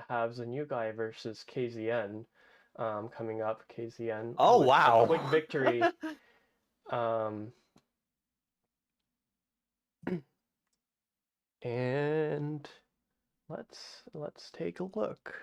have Zanyu Gai versus kzN coming up. kzN Oh, with wow. a quick victory. And let's take a look.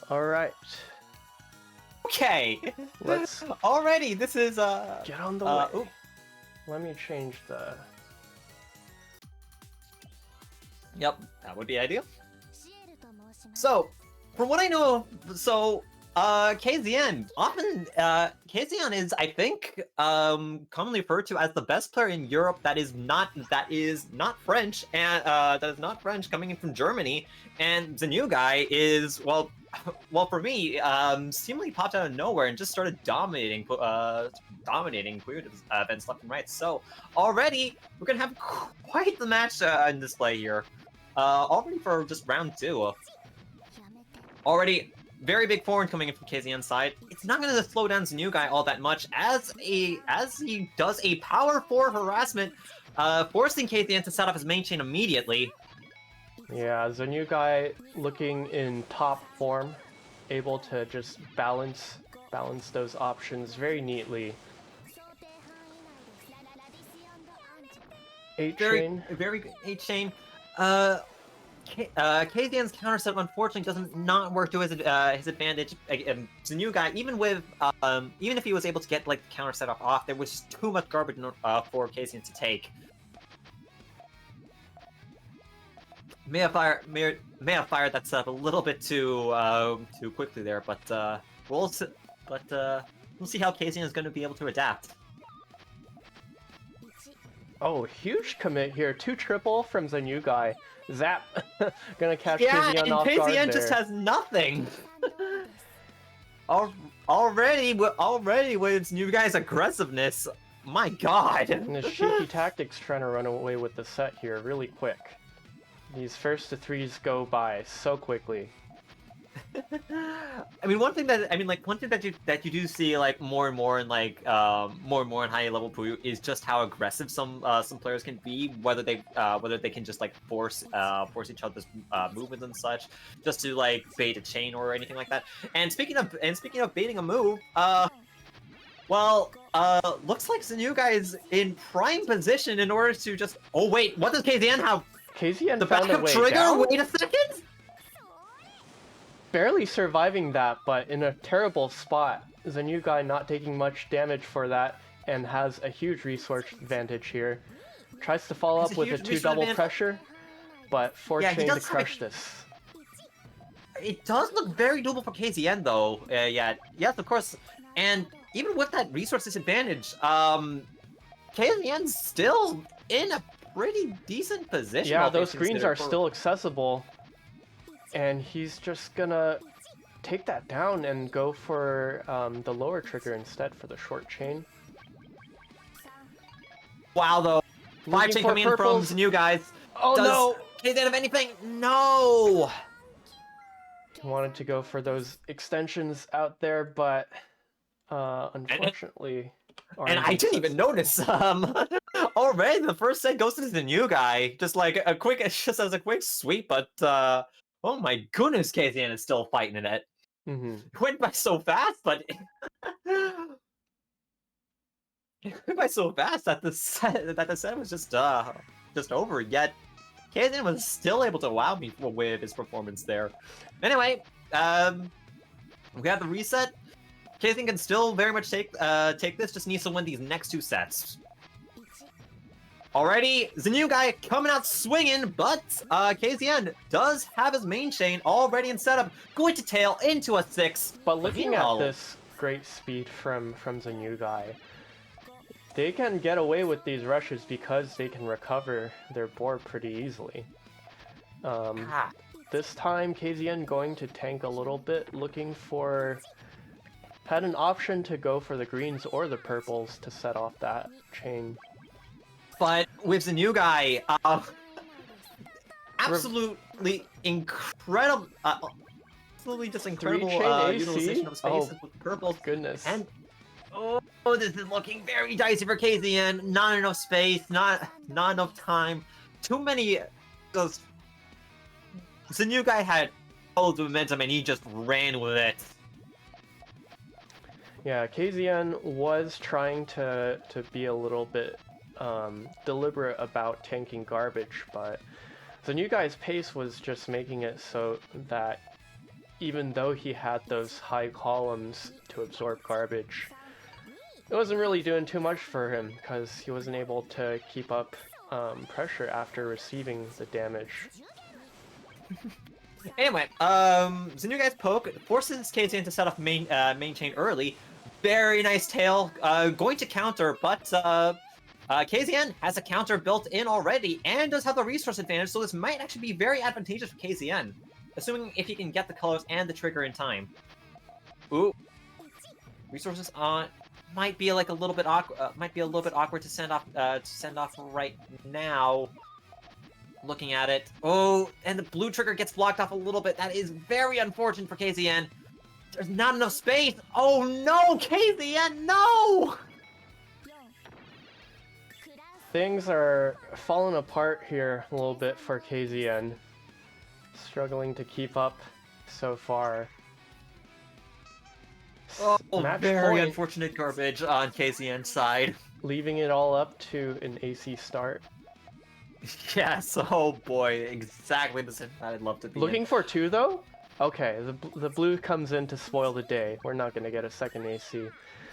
All right. Okay. Let's already. This is get on the way. Ooh. Let me change the. Yep, that would be ideal. So, from what I know, kzN often kzN is, I think, commonly referred to as the best player in Europe that is not French, and that is not French, coming in from Germany. And Zanyu Gai is, well, for me, seemingly popped out of nowhere and just started dominating creative events left and right. So already we're gonna have quite the match in display here. Already for just round 2. Already very big forward coming in from kzN's side. It's not going to slow down Zanyu Gai all that much as he does a power 4 harassment, forcing kzN to set up his main chain immediately. Yeah, Zanyu Gai looking in top form, able to just balance those options very neatly. 8-chain. Very good 8-chain. kzN's counter setup unfortunately does not work to his advantage. Zanyu Gai, even if he was able to get like the counter setup off, there was just too much garbage for kzN to take. May have fired that setup a little bit too quickly there, but we'll see how kzN is going to be able to adapt. Oh, huge commit here. 2 triple from Zanyu Gai. Zap! Gonna catch kzN off guard there. kzN just has nothing! already with Zanyu Gai's aggressiveness, my god! And his shaky tactics trying to run away with the set here really quick. These first to 3s go by so quickly. I mean, one thing that you do see like more and more in like more and more in high level Puyo is just how aggressive some players can be, whether they can just like force each other's movements and such, just to like bait a chain or anything like that. And speaking of baiting a move, looks like Zanyu Gai is in prime position in order to just. Oh wait, what does kzN have? kzN The found a backup way trigger? down? Wait a second! Barely surviving that, but in a terrible spot. Zanyu Gai not taking much damage for that, and has a huge resource advantage here. Tries to follow up with a 2 double pressure, but 4-chain to crush this. It does look very doable for kzN though. Yes, of course. And even with that resource disadvantage, kzN's still in a pretty decent position. Yeah, those greens are still accessible. And he's just gonna take that down and go for the lower trigger instead for the short chain. Wow, though. 5-chain coming in from Zanyu Gai. Oh no! kzN have anything? No! He wanted to go for those extensions out there, but unfortunately... And I didn't even notice. Already the first set goes to the Zanyu Gai. Just as a quick sweep, but oh my goodness, kzN is still fighting in it. It went by so fast, but it went by so fast that the set was just over. Yet kzN was still able to wow me with his performance there. Anyway, we have the reset. kzN can still very much take this. Just needs to win these next 2 sets. Already, Zanyu Gai coming out swinging, but kzN does have his main chain already in setup, going to tail into a 6. But looking at this great speed from Zanyu Gai, they can get away with these rushes because they can recover their board pretty easily. This time, kzN going to tank a little bit, looking for... Had an option to go for the greens or the purples to set off that chain. But with Zanyu Gai, absolutely incredible, utilization of spaces with the purples. Goodness. And Oh, this is looking very dicey for kzN. Not enough space, not enough time. Too many. Those. Zanyu Gai had all the momentum and he just ran with it. Yeah, kzN was trying to be a little bit deliberate about tanking garbage, but Zanyu Gai's pace was just making it so that even though he had those high columns to absorb garbage, it wasn't really doing too much for him because he wasn't able to keep up pressure after receiving the damage. Anyway, Zanyu Gai's poke forces kzN to set off main chain early. Very nice tail, going to counter, but kzN has a counter built in already and does have the resource advantage, so this might actually be very advantageous for kzN, assuming if he can get the colors and the trigger in time. Ooh, resources on might be like a little bit awkward to send off right now. Looking at it, oh, and the blue trigger gets blocked off a little bit. That is very unfortunate for kzN. There's not enough space. Oh no, kzN, no! Things are falling apart here a little bit for kzN. Struggling to keep up so far. Oh, Match very point, unfortunate garbage on kzN's side. leaving it all up to an AC start. Yes, oh boy, exactly the same that I'd love to be Looking in. for 2 though? Okay, the blue comes in to spoil the day. We're not gonna get a second AC.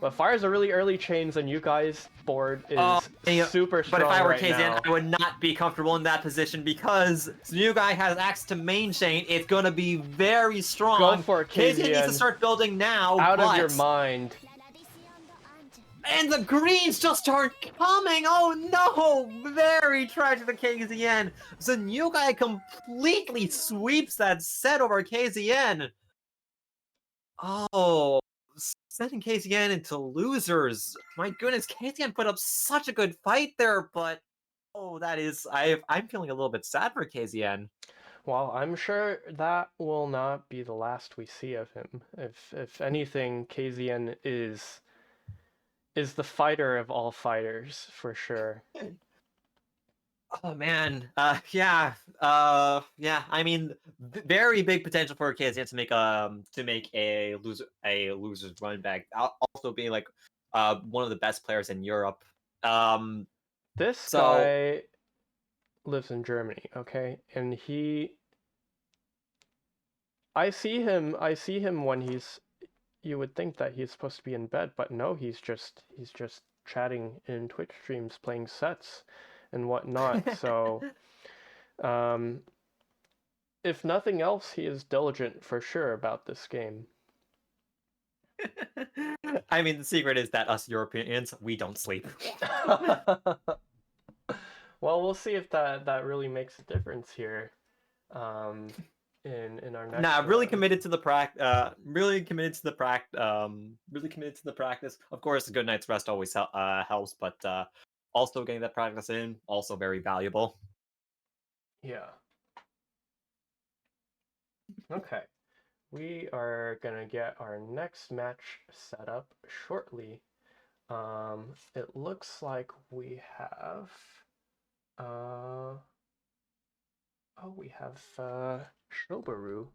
But fires a really early chains and you guys' board is super strong. But if I were right kzN, now. I would not be comfortable in that position because Zanyu Gai has access to main chain. It's gonna be very strong. Go for it, kzN needs kzN. to start building now. Out of your mind. And the greens just aren't coming! Oh no! Very tragic for kzN! Zanyu Gai completely sweeps that set over kzN! Oh, setting kzN into losers. My goodness, kzN put up such a good fight there, but oh, that is I'm feeling a little bit sad for kzN. Well, I'm sure that will not be the last we see of him. If anything, kzN is the fighter of all fighters for sure. Oh man, yeah. I mean, very big potential for kzN to make a loser's run back. Also being like one of the best players in Europe. This guy lives in Germany, okay, and I see him when he's. You would think that he's supposed to be in bed, but no, he's just chatting in Twitch streams, playing sets and whatnot. So, if nothing else, he is diligent for sure about this game. I mean, the secret is that us Europeans, we don't sleep. Well, we'll see if that really makes a difference here. In our next. Nah, really committed to the really committed to the practice. Of course, a good night's rest always helps, but also getting that practice in also very valuable. Yeah. Okay. We are gonna get our next match set up shortly. It looks like we have we have Shobaru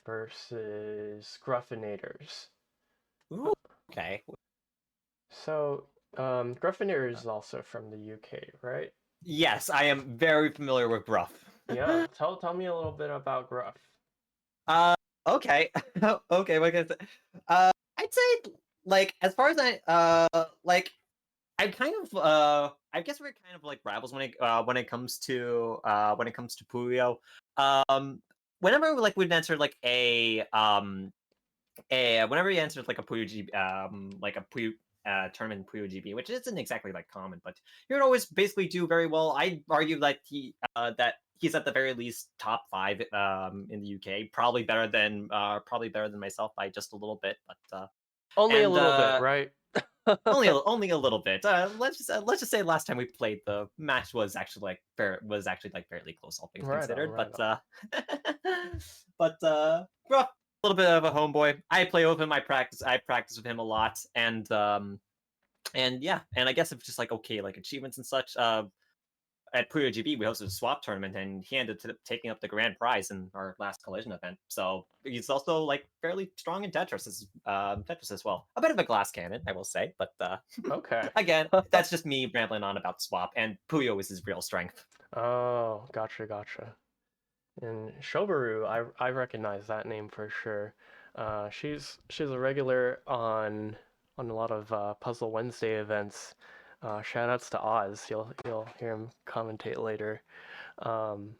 versus Gruffinators. Ooh, okay. So, Gruffinator is also from the UK, right? Yes, I am very familiar with Gruff. Yeah, tell me a little bit about Gruff. Okay. Okay, like I said, I'd say, like, as far as I kind of I guess we're kind of like rivals when it comes to Puyo. Whenever like we'd answer like whenever you answered like a Puyo like a Puyo tournament in Puyo GB, which isn't exactly like common, but he would always basically do very well. I'd argue that he's at the very least top 5 in the UK, probably better than myself by just a little bit, but only a little bit, right? only a little bit. Let's just say last time we played, the match was actually like fairly close, all things considered. Right But Gruff, little bit of a homeboy. I play with him. I practice with him a lot, and yeah, and I guess it's just like okay, like achievements and such. At Puyo GB, we hosted a swap tournament, and he ended up taking up the grand prize in our last collision event. So he's also like fairly strong in Tetris as well. A bit of a glass cannon, I will say, but Okay. again, that's just me rambling on about swap. And Puyo is his real strength. Oh, gotcha. And Shobaru, I recognize that name for sure. She's a regular on a lot of Puzzle Wednesday events. Shout outs to Oz. You'll hear him commentate later.